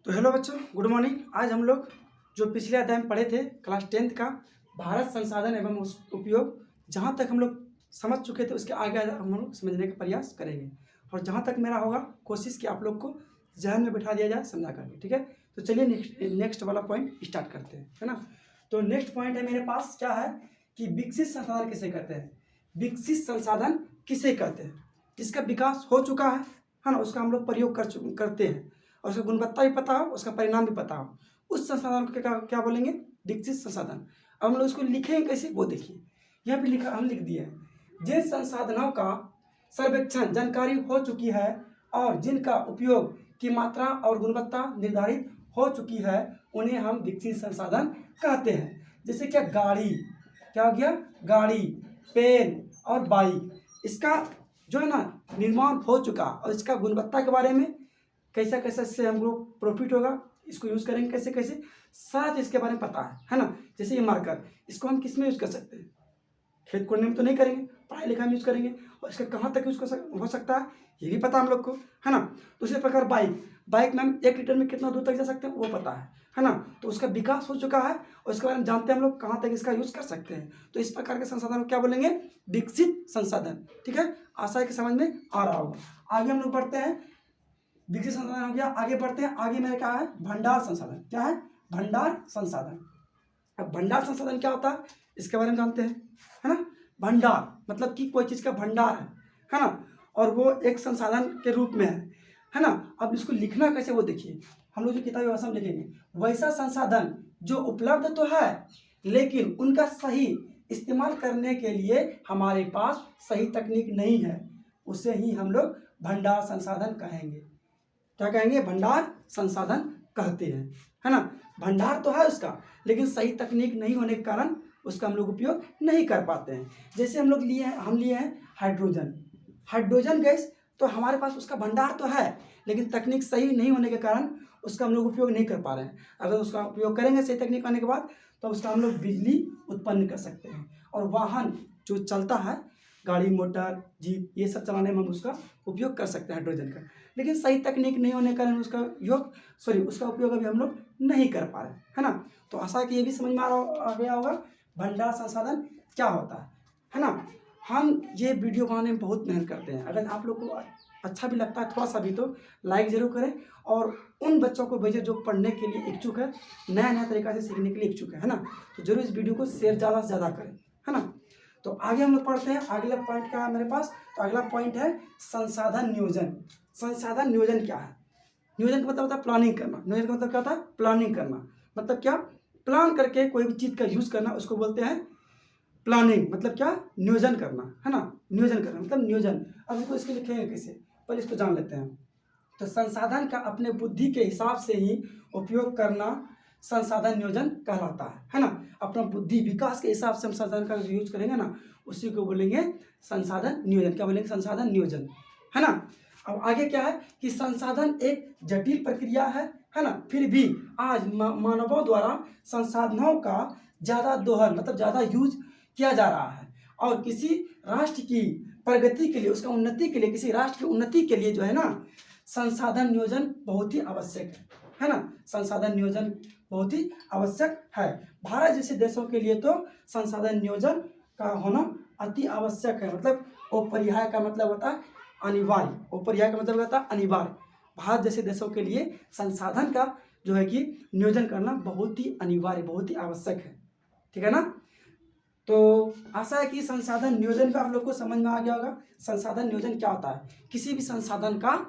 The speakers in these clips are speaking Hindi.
तो हेलो बच्चों, गुड मॉर्निंग। आज हम लोग जो पिछले अध्याय में पढ़े थे क्लास 10th का भारत संसाधन एवं उस उपयोग, जहाँ तक हम लोग समझ चुके थे उसके आगे हम लोग समझने का प्रयास करेंगे। और जहाँ तक मेरा होगा कोशिश कि आप लोग को जहन में बिठा दिया जाए समझा करके, ठीक है। तो चलिए नेक्स्ट वाला पॉइंट स्टार्ट करते हैं, है ना। तो नेक्स्ट पॉइंट है मेरे पास, क्या है कि विकसित संसाधन किसे कहते हैं। विकसित संसाधन किसे कहते हैं? जिसका विकास हो चुका है ना, उसका हम लोग प्रयोग करते हैं और उसका गुणवत्ता भी पता हो, उसका परिणाम भी पता हो, उस संसाधन को क्या क्या बोलेंगे? विकसित संसाधन। अब हम लोग उसको लिखेंगे कैसे, वो देखिए। यह भी लिखा, हम लिख दिए हैं। जिन संसाधनों का सर्वेक्षण जानकारी हो चुकी है और जिनका उपयोग की मात्रा और गुणवत्ता निर्धारित हो चुकी है, उन्हें हम विकसित संसाधन कहते हैं। जैसे क्या, गाड़ी, क्या हो गया, गाड़ी, पेन और बाइक, इसका जो है ना निर्माण हो चुका और इसका गुणवत्ता के बारे में कैसा कैसा इससे हम लोग प्रॉफिट होगा, इसको यूज़ करेंगे कैसे कैसे, सारा चीज़ इसके बारे में पता है ना। जैसे ये मार्कर, इसको हम किस में यूज़ कर सकते हैं? खेत कोड़ने में तो नहीं करेंगे, पढ़ाई लिखाई में यूज़ करेंगे। और इसका कहाँ तक यूज़ हो सकता है ये भी पता हम लोग को, है ना। तो उसी प्रकार बाइक में हम 1 लीटर में कितना दूर तक जा सकते हैं वो पता है ना। तो उसका विकास हो चुका है और इसके बारे में जानते हैं हम लोग कहाँ तक इसका यूज़ कर सकते हैं। तो इस प्रकार के संसाधन को क्या बोलेंगे? विकसित संसाधन, ठीक है। आशा है कि समझ में आ रहा होगा। आगे हम लोग बढ़ते हैं। विकसित संसाधन हो गया, आगे बढ़ते हैं। आगे मेरा क्या है? भंडार संसाधन। क्या है? भंडार संसाधन। अब भंडार संसाधन क्या होता है इसके बारे में जानते हैं, है ना। भंडार मतलब कि कोई चीज़ का भंडार है ना, और वो एक संसाधन के रूप में है ना। अब इसको लिखना कैसे वो देखिए। हम लोग जो किताबी भाषा में लिखेंगे, वैसा संसाधन जो उपलब्ध तो है लेकिन उनका सही इस्तेमाल करने के लिए हमारे पास सही तकनीक नहीं है, उसे ही हम लोग भंडार संसाधन कहेंगे। क्या कहेंगे? भंडार संसाधन कहते हैं, है ना। भंडार तो है उसका, लेकिन सही तकनीक नहीं होने के कारण उसका हम लोग उपयोग नहीं कर पाते हैं। जैसे हम लिए हैं हाइड्रोजन गैस, तो हमारे पास उसका भंडार तो है लेकिन तकनीक सही नहीं होने के कारण उसका हम लोग उपयोग नहीं कर पा रहे हैं। अगर उसका उपयोग करेंगे सही तकनीक आने के बाद, तो उसका हम लोग बिजली उत्पन्न कर सकते हैं। और वाहन जो चलता है, गाड़ी, मोटर, जीप, ये सब चलाने में हम उसका उपयोग कर सकते हैं हाइड्रोजन का। लेकिन सही तकनीक नहीं होने के कारण उसका उपयोग अभी हम लोग नहीं कर पा रहे, है ना। तो आशा है कि ये भी समझ में आ गया होगा भंडार संसाधन क्या होता है ना। हम ये वीडियो बनाने में बहुत मेहनत करते हैं। अगर आप लोग को अच्छा भी लगता है थोड़ा सा भी, तो लाइक ज़रूर करें और उन बच्चों को भेजें जो पढ़ने के लिए इच्छुक है, नया नया तरीका से सीखने के लिए इच्छुक है ना। तो जरूर इस वीडियो को शेयर ज़्यादा से ज़्यादा करें, है ना। तो आगे हम लोग पढ़ते हैं। अगला पॉइंट क्या है मेरे पास? तो अगला पॉइंट है संसाधन नियोजन। संसाधन नियोजन क्या है? नियोजन का मतलब होता है प्लानिंग करना। नियोजन का मतलब क्या होता है? प्लानिंग करना। मतलब क्या? प्लान करके कोई भी चीज़ का यूज़ करना, उसको बोलते हैं प्लानिंग। मतलब क्या? नियोजन करना, है ना। नियोजन करना मतलब नियोजन। अब इसको इसके लिखेंगे कैसे, पहले इसको जान लेते हैं। तो संसाधन का अपने बुद्धि के हिसाब से ही उपयोग करना संसाधन नियोजन कहलाता है ना। अपना बुद्धि विकास के हिसाब से हम संसाधन का यूज करेंगे ना, उसी को बोलेंगे संसाधन नियोजन। क्या बोलेंगे? संसाधन नियोजन, है ना। अब आगे क्या है कि संसाधन एक जटिल प्रक्रिया है ना। फिर भी आज मानवों द्वारा संसाधनों का ज़्यादा दोहन मतलब ज़्यादा यूज किया जा रहा है। और किसी राष्ट्र की प्रगति के लिए, उसका उन्नति के लिए, किसी राष्ट्र की उन्नति के लिए जो है ना, संसाधन नियोजन बहुत ही आवश्यक है ना। संसाधन नियोजन बहुत ही आवश्यक है। भारत जैसे देशों के लिए तो संसाधन नियोजन का होना अति आवश्यक है। मतलब अपरिहार्य का मतलब होता है अनिवार्य। अपरिहार्य का मतलब होता है अनिवार्य। भारत जैसे देशों के लिए संसाधन का जो है कि नियोजन करना बहुत ही अनिवार्य, बहुत ही आवश्यक है, ठीक है ना। तो आशा है कि संसाधन नियोजन का आप लोग को समझ में आ गया होगा। संसाधन नियोजन क्या होता है? किसी भी संसाधन का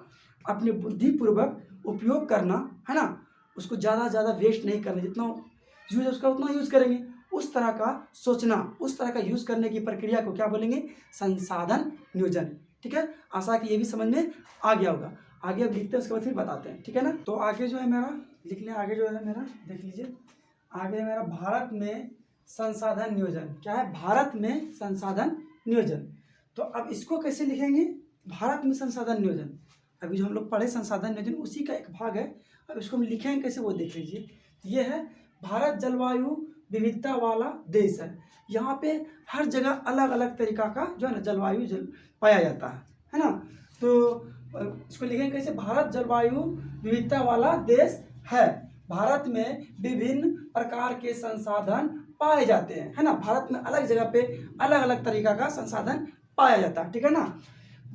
अपने बुद्धिपूर्वक उपयोग करना, है ना। उसको ज़्यादा से ज़्यादा वेस्ट नहीं करना, जितना यूज उसका उतना यूज़ करेंगे। उस तरह का सोचना, उस तरह का यूज़ करने की प्रक्रिया को क्या बोलेंगे? संसाधन नियोजन, ठीक है। आशा कि ये भी समझ में आ गया होगा। आगे अब लिखते हैं, उसके बाद फिर बताते हैं, ठीक है ना। तो आगे जो है मेरा लिख लें, आगे जो है मेरा देख लीजिए। आगे मेरा भारत में संसाधन नियोजन। क्या है? भारत में संसाधन नियोजन। तो अब इसको कैसे लिखेंगे? भारत में संसाधन नियोजन, अभी जो हम लोग पढ़े संसाधन नियोजन उसी का एक भाग है। अब इसको हम लिखेंगे कैसे वो देख लीजिए। ये है भारत जलवायु विविधता वाला देश है। यहाँ पे हर जगह अलग अलग तरीका का जो है ना जलवायु पाया जाता है ना। तो इसको लिखेंगे कैसे? भारत जलवायु विविधता वाला देश है। भारत में विभिन्न प्रकार के संसाधन पाए जाते हैं, है ना। भारत में अलग जगह पे अलग अलग तरीका का संसाधन पाया जाता है, ठीक है ना।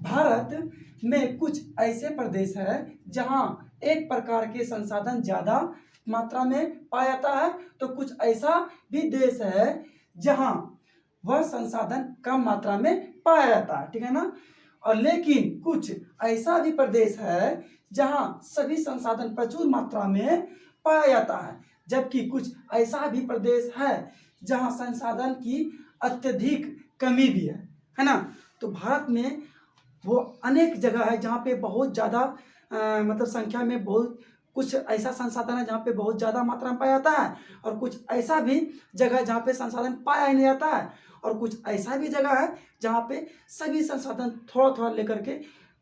भारत में कुछ ऐसे प्रदेश है जहाँ एक प्रकार के संसाधन ज़्यादा मात्रा में पाया जाता है, तो कुछ ऐसा भी देश है जहाँ वह संसाधन कम मात्रा में पाया जाता है, ठीक है ना। और लेकिन कुछ ऐसा भी प्रदेश है जहाँ सभी संसाधन प्रचुर मात्रा में पाया जाता है, जबकि कुछ ऐसा भी प्रदेश है जहाँ संसाधन की अत्यधिक कमी भी है ना। तो भारत में वो अनेक जगह है जहाँ पे बहुत ज़्यादा मतलब संख्या में बहुत कुछ ऐसा संसाधन है जहाँ पे बहुत ज़्यादा मात्रा में पाया जाता है, और कुछ ऐसा भी जगह है जहाँ पे संसाधन पाया ही नहीं जाता है, और कुछ ऐसा भी जगह है जहाँ पे सभी संसाधन थोड़ा थोड़ा लेकर के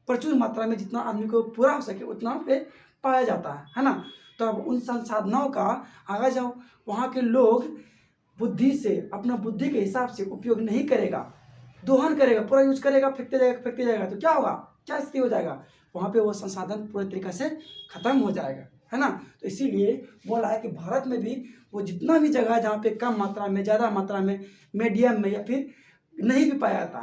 प्रचुर मात्रा में जितना आदमी को पूरा हो सके उतना पे पाया जाता है ना। तो अब उन संसाधनों का अगर जब वहाँ के लोग बुद्धि से अपना बुद्धि के हिसाब से उपयोग नहीं करेगा, दोहन करेगा, पूरा यूज करेगा, फेंकते जाएगा, तो क्या होगा, क्या स्थिति हो जाएगा, वहाँ पे वो संसाधन पूरे तरीके से खत्म हो जाएगा, है ना। तो इसीलिए बोला है कि भारत में भी वो जितना भी जगह है जहाँ पे कम मात्रा में, ज़्यादा मात्रा में, मीडियम में या फिर नहीं भी पाया जाता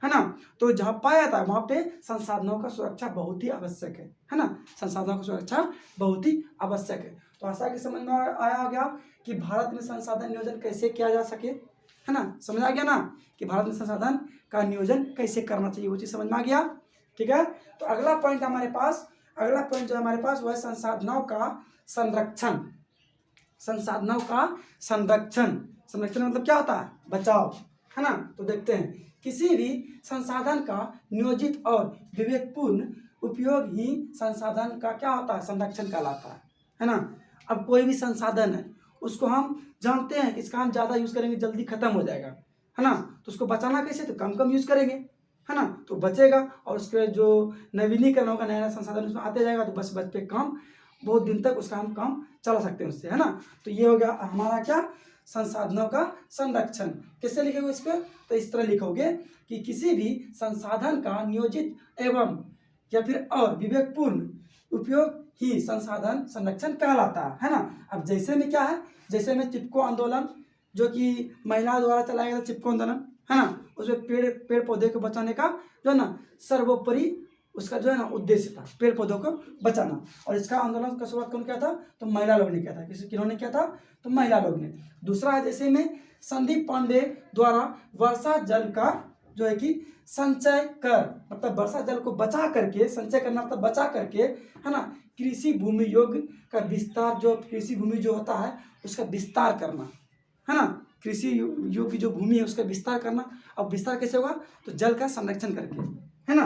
है ना। तो जहाँ पाया जाता है वहाँ पे संसाधनों का सुरक्षा बहुत ही आवश्यक है ना। संसाधनों की सुरक्षा बहुत ही आवश्यक है। तो ऐसा कि समझ में आया गया कि भारत में संसाधन नियोजन कैसे किया जा सके, है ना। समझ आ गया ना कि भारत में संसाधन का नियोजन कैसे करना चाहिए, वो चीज़ समझ में आ गया, ठीक है। तो अगला पॉइंट हमारे पास, अगला पॉइंट जो हमारे पास वो है संसाधनों का संरक्षण। संसाधनों का संरक्षण, संरक्षण मतलब क्या होता है, बचाव, है ना। तो देखते हैं, किसी भी संसाधन का नियोजित और विवेकपूर्ण उपयोग ही संसाधन का क्या होता है, संरक्षण कहलाता है ना। अब कोई भी संसाधन है उसको हम जानते हैं कि इसका हम ज़्यादा यूज़ करेंगे जल्दी खत्म हो जाएगा, है ना। तो उसको बचाना कैसे, तो कम कम यूज़ करेंगे, है ना, तो बचेगा, और उसके जो नवीनीकरण होगा, नया नया संसाधन उसमें आते जाएगा, तो बस बच पे काम बहुत दिन तक उसका हम काम चला सकते हैं उससे, है ना। तो ये हो गया हमारा क्या, संसाधनों का संरक्षण। कैसे लिखोगे इस पर, तो इस तरह लिखोगे कि किसी भी संसाधन का नियोजित एवं या फिर और विवेकपूर्ण उपयोग ही संसाधन संरक्षण कहलाता है ना। अब जैसे में क्या है, जैसे में चिपको आंदोलन जो कि महिलाओं द्वारा चलाया गया था, चिपको आंदोलन, है ना, उसमें पेड़ पौधे को बचाने का जो है ना सर्वोपरि उसका जो है ना उद्देश्य था, पेड़ पौधों को बचाना। और इसका आंदोलन का शुरुआत कौन किया था, तो महिला लोग ने किया था। किन्होंने किया था, तो महिला लोग ने। दूसरा है जैसे में संदीप पांडे द्वारा वर्षा जल का जो है कि संचय कर, मतलब वर्षा जल को बचा करके, संचय करना मतलब बचा करके, है ना, कृषि भूमि योग का विस्तार, जो कृषि भूमि जो होता है उसका विस्तार करना, है ना, कृषि योग की जो भूमि है उसका विस्तार करना। अब विस्तार कैसे होगा, तो जल का संरक्षण करके, है ना।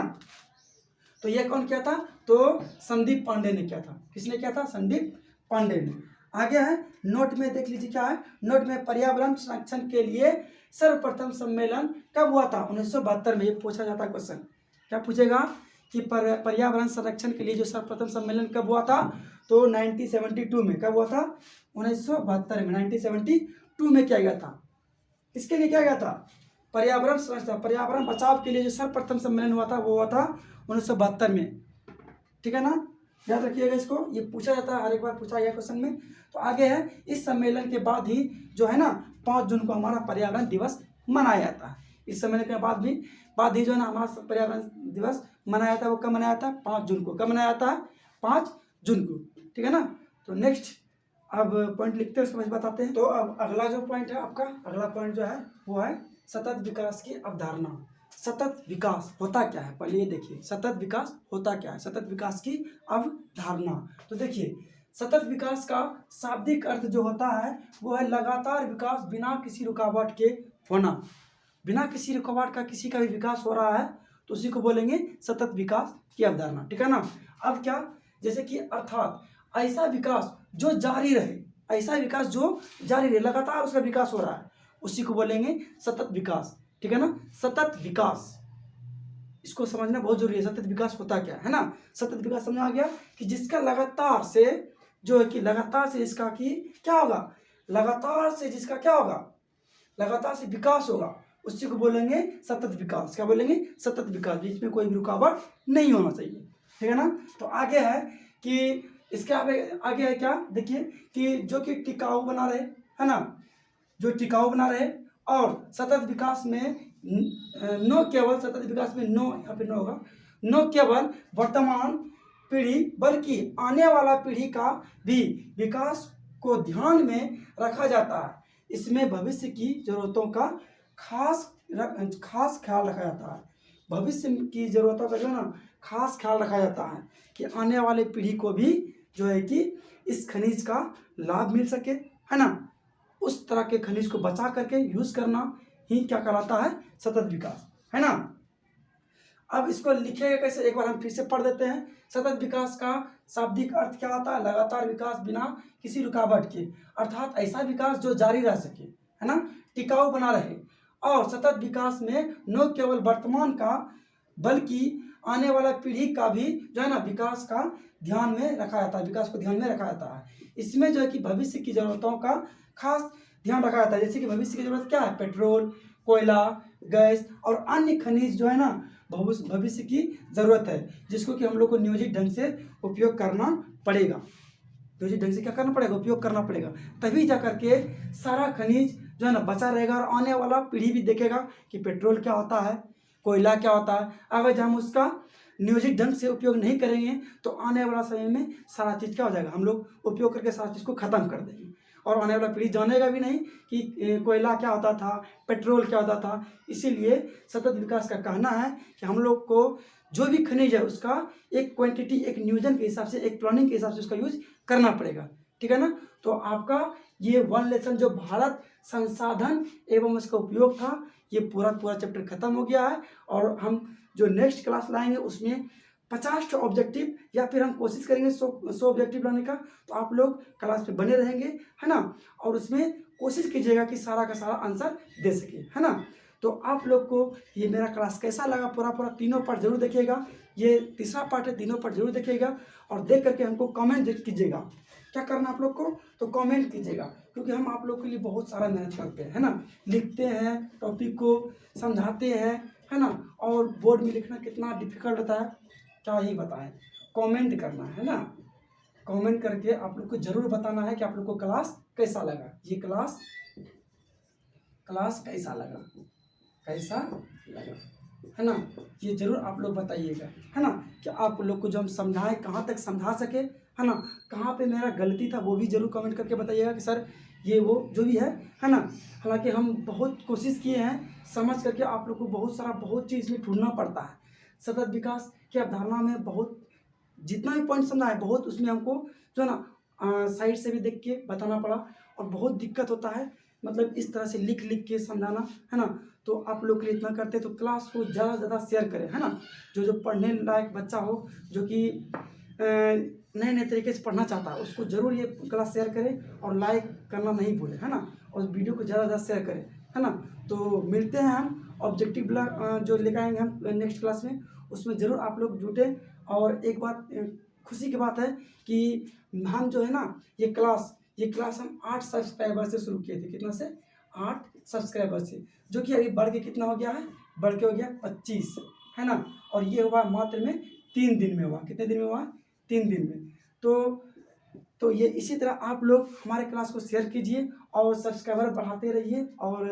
तो ये कौन किया था, तो संदीप पांडे ने किया था। किसने किया था, संदीप पांडे ने। आगे है नोट में, देख लीजिए क्या है नोट में, पर्यावरण संरक्षण के लिए सर्वप्रथम सम्मेलन कब हुआ था, 1972 में। ये पूछा जाता है क्वेश्चन, क्या पूछेगा कि पर्यावरण संरक्षण के लिए जो सर्वप्रथम सम्मेलन कब हुआ था, तो 1972 में। कब हुआ था, 1972 में, 1972 में किया गया था। किसके लिए किया गया था, पर्यावरण संरक्षण, पर्यावरण बचाव के लिए जो सर्वप्रथम सम्मेलन हुआ था वो हुआ था 1972 में, ठीक है ना। याद रखिएगा इसको, ये पूछा जाता है, हर एक बार पूछा गया क्वेश्चन में। तो आगे है, इस सम्मेलन के बाद ही जो है ना 5 जून को हमारा पर्यावरण दिवस मनाया जाता है। इस सम्मेलन के बाद ही जो है ना हमारा पर्यावरण दिवस मनाया जाता है। वो कब मनाया जाता है, 5 जून को। कब मनाया जाता है, 5 जून को, ठीक है ना। तो नेक्स्ट अब पॉइंट लिखते हैं, उसके बाद बताते हैं। तो अब अगला जो पॉइंट है आपका, अगला पॉइंट जो है वो है सतत विकास की अवधारणा। सतत विकास होता क्या है, पहले ये देखिए, सतत विकास होता क्या है, सतत विकास की अवधारणा। तो देखिए, सतत विकास का शाब्दिक अर्थ जो होता है वो है लगातार विकास बिना किसी रुकावट के होना। बिना किसी रुकावट का किसी का भी विकास हो रहा है तो उसी को बोलेंगे सतत विकास की अवधारणा, ठीक है ना। अब क्या, जैसे कि अर्थात ऐसा विकास जो जारी रहे, ऐसा विकास जो जारी रहे, लगातार उसका विकास हो रहा है, उसी को बोलेंगे सतत विकास, ठीक है ना। सतत विकास, इसको समझना बहुत जरूरी है, सतत विकास होता क्या है ना। सतत विकास समझ आ गया कि जिसका लगातार से जो है कि लगातार से इसका कि क्या होगा, लगातार से जिसका क्या होगा, लगातार से विकास होगा, उसी को बोलेंगे सतत विकास। क्या बोलेंगे, सतत विकास, बीच में कोई भी रुकावट नहीं होना चाहिए, ठीक है ना। तो आगे है कि इसके आगे आगे है क्या, देखिए कि जो कि टिकाऊ बना रहे, है ना, जो टिकाऊ बना रहे और सतत विकास में न केवल सतत विकास में नो, यहाँ पे नो होगा, न केवल वर्तमान पीढ़ी बल्कि आने वाला पीढ़ी का भी विकास को ध्यान में रखा जाता है। इसमें भविष्य की जरूरतों का खास ख्याल रखा जाता है। भविष्य की जरूरतों का जो है ना खास ख्याल रखा जाता है कि आने वाले पीढ़ी को भी जो है कि इस खनिज का लाभ मिल सके, है ना। उस तरह के खनिज को बचा करके यूज करना ही क्या कहलाता है, सतत विकास, है ना। अब इसको लिखेगा कैसे, एक बार हम फिर से पढ़ देते हैं। सतत विकास का शाब्दिक अर्थ क्या होता है, लगातार विकास बिना किसी रुकावट के, अर्थात ऐसा विकास जो जारी रह सके, है ना, टिकाऊ बना रहे। और सतत विकास में न केवल वर्तमान का बल्कि आने वाला पीढ़ी का भी जो है ना विकास का ध्यान में रखा जाता है, विकास को ध्यान में रखा जाता है। इसमें जो है कि भविष्य की जरूरतों का खास ध्यान रखा जाता है। जैसे कि भविष्य की जरूरत क्या है, पेट्रोल, कोयला, गैस और अन्य खनिज जो है ना भविष्य की जरूरत है, जिसको कि हम लोग को नियोजित ढंग से उपयोग करना पड़ेगा। नियोजित ढंग से क्या करना पड़ेगा, उपयोग करना पड़ेगा, तभी जा करके सारा खनिज जो है ना बचा रहेगा और आने वाला पीढ़ी भी देखेगा कि पेट्रोल क्या होता है, कोयला क्या होता है। अगर हम उसका नियोजित ढंग से उपयोग नहीं करेंगे तो आने वाला समय में सारा चीज़ क्या हो जाएगा, हम लोग उपयोग करके सारा चीज़ को ख़त्म कर देंगे और आने वाला पीढ़ी जानेगा भी नहीं कि कोयला क्या होता था, पेट्रोल क्या होता था। इसीलिए सतत विकास का कहना है कि हम लोग को जो भी खनिज है उसका एक क्वांटिटी, एक नियोजन के हिसाब से, एक प्लानिंग के हिसाब से उसका यूज करना पड़ेगा, ठीक है ना। तो आपका ये वन लेसन जो भारत संसाधन एवं उसका उपयोग था, ये पूरा चैप्टर खत्म हो गया है। और हम जो नेक्स्ट क्लास लाएंगे उसमें 50 ऑब्जेक्टिव या फिर हम कोशिश करेंगे 100 ऑब्जेक्टिव लाने का। तो आप लोग क्लास पे बने रहेंगे, है ना, और उसमें कोशिश कीजिएगा कि सारा का सारा आंसर दे सके, है ना। तो आप लोग को ये मेरा क्लास कैसा लगा, पूरा तीनों पार्ट जरूर देखिएगा। ये तीसरा पार्ट है, तीनों पार्ट जरूर देखिएगा और देख करके हमको कमेंट कीजिएगा। क्या करना आप लोग को, तो कमेंट कीजिएगा, क्योंकि हम आप लोग के लिए बहुत सारा मेहनत करते हैं, है ना, लिखते हैं, टॉपिक को समझाते हैं, है ना। और बोर्ड में लिखना कितना डिफिकल्ट होता है, क्या ही बताएं। कमेंट करना है ना, कमेंट करके आप लोग को जरूर बताना है कि आप लोग को क्लास कैसा लगा, ये क्लास कैसा लगा, कैसा लगा, है ना। ये जरूर आप लोग बताइएगा, है ना, कि आप लोग को जो हम समझाएं कहाँ तक समझा सके, है ना, कहाँ पे मेरा गलती था वो भी जरूर कमेंट करके बताइएगा कि सर ये वो जो भी है ना। हालांकि हम बहुत कोशिश किए हैं समझ करके, आप लोग को बहुत चीज़ में ढूंढना पड़ता है। सतत विकास की अवधारणा में बहुत जितना भी पॉइंट समझा है, बहुत उसमें हमको जो है ना साइड से भी देख के बताना पड़ा और बहुत दिक्कत होता है, मतलब इस तरह से लिख के समझाना, है ना। तो आप लोग के लिए इतना करते हैं तो क्लास को ज़्यादा से ज़्यादा शेयर करें, है ना। जो पढ़ने लायक बच्चा हो, जो कि नए नए तरीके से पढ़ना चाहता है, उसको ज़रूर ये क्लास शेयर करें और लाइक करना नहीं भूलें, है ना, और वीडियो को ज़्यादा से ज़्यादा शेयर करें, है ना। तो मिलते हैं हम ऑब्जेक्टिव जो लेकर आएंगे हम नेक्स्ट क्लास में, उसमें ज़रूर आप लोग जुटें। और एक बात खुशी की बात है कि हम जो है ना ये क्लास हम 8 सब्सक्राइबर से शुरू किए थे, कितना से, 8 सब्सक्राइबर से, जो कि अभी बढ़ के कितना हो गया है, बढ़ के हो गया 25, है ना। और ये हुआ मात्र में 3 दिन में हुआ, कितने दिन में हुआ, 3 दिन में। तो ये इसी तरह आप लोग हमारे क्लास को शेयर कीजिए और सब्सक्राइबर बढ़ाते रहिए। और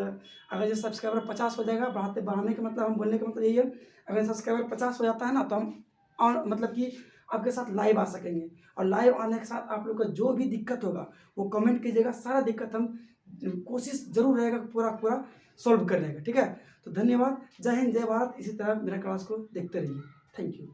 अगर ये सब्सक्राइबर 50 हो जाएगा, बढ़ाने का मतलब, हम बोलने का मतलब यही है, अगर सब्सक्राइबर 50 हो जाता है ना तो हम और मतलब कि आपके साथ लाइव आ सकेंगे। और लाइव आने के साथ आप लोग का जो भी दिक्कत होगा वो कमेंट कीजिएगा, सारा दिक्कत हम कोशिश जरूर रहेगा पूरा सॉल्व करने का, ठीक है। तो धन्यवाद, जय हिंद, जय भारत। इसी तरह मेरा क्लास को देखते रहिए, थैंक यू।